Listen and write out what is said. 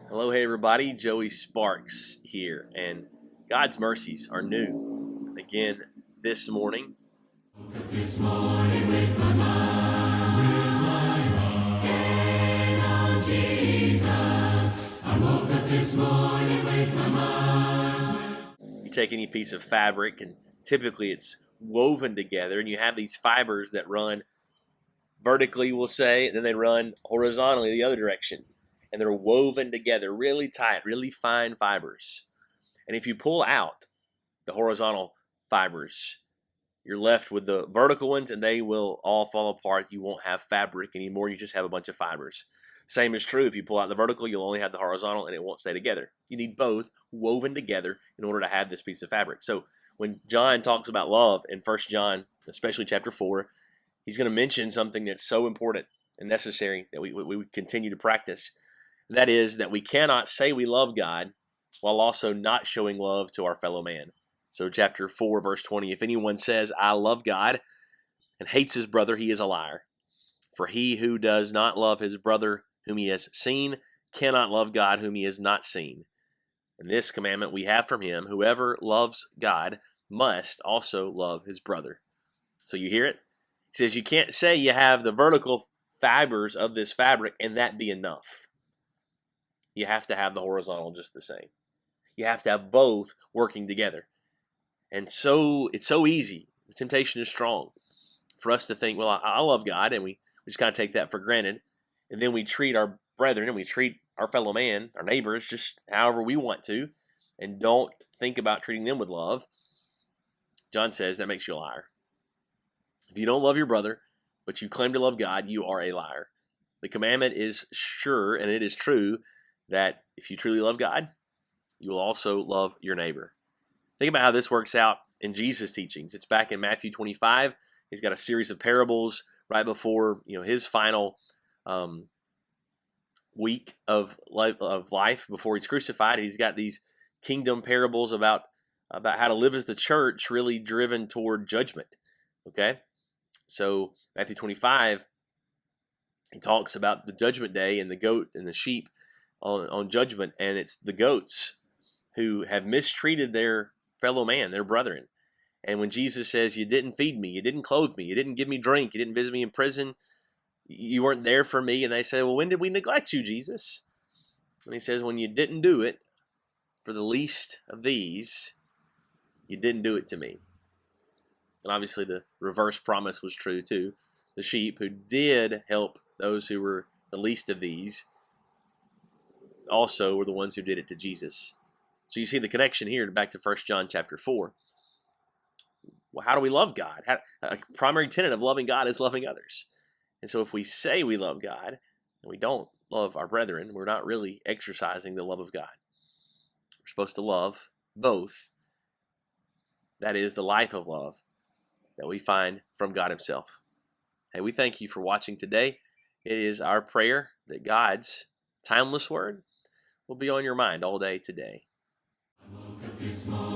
Hello, hey everybody, Joey Sparks here, and God's mercies are new again this morning. This morning with my mind stayed on Jesus. I woke up this morning with my mind. You take any piece of fabric, and typically it's woven together, and you have these fibers that run vertically, we'll say, and then they run horizontally the other direction, and they're woven together really tight, really fine fibers. And if you pull out the horizontal fibers, you're left with the vertical ones, and they will all fall apart. You won't have fabric anymore. You just have a bunch of fibers. Same is true if you pull out the vertical, you'll only have the horizontal, and it won't stay together. You need both woven together in order to have this piece of fabric. So when John talks about love in 1 John, especially chapter 4, he's going to mention something that's so important and necessary that we continue to practice. And that is that we cannot say we love God while also not showing love to our fellow man. So chapter 4, verse 20, if anyone says, I love God, and hates his brother, he is a liar. For he who does not love his brother whom he has seen cannot love God whom he has not seen. And this commandment we have from him, whoever loves God must also love his brother. So you hear it? He says you can't say you have the vertical fibers of this fabric and that be enough. You have to have the horizontal just the same. You have to have both working together. And so it's so easy. The temptation is strong for us to think, well, I love God, and we just kind of take that for granted. And then we treat our brethren and we treat our fellow man, our neighbors, just however we want to, and don't think about treating them with love. John says that makes you a liar. If you don't love your brother, but you claim to love God, you are a liar. The commandment is sure, and it is true, that if you truly love God, you will also love your neighbor. Think about how this works out in Jesus' teachings. It's back in Matthew 25. He's got a series of parables right before his final week of life before he's crucified. He's got these kingdom parables about how to live as the church, really driven toward judgment. Okay, so Matthew 25, he talks about the judgment day and the goat and the sheep on judgment, and it's the goats who have mistreated their fellow man, their brethren. And when Jesus says, you didn't feed me, you didn't clothe me, you didn't give me drink, you didn't visit me in prison, you weren't there for me, and they say, well, when did we neglect you, Jesus? And he says, when you didn't do it for the least of these, you didn't do it to me. And obviously the reverse promise was true too. The sheep who did help those who were the least of these also were the ones who did it to Jesus. So you see the connection here back to 1 John chapter 4. Well, how do we love God? A primary tenet of loving God is loving others. And so if we say we love God and we don't love our brethren, we're not really exercising the love of God. We're supposed to love both. That is the life of love that we find from God himself. Hey, we thank you for watching today. It is our prayer that God's timeless word will be on your mind all day today. I woke up this morning.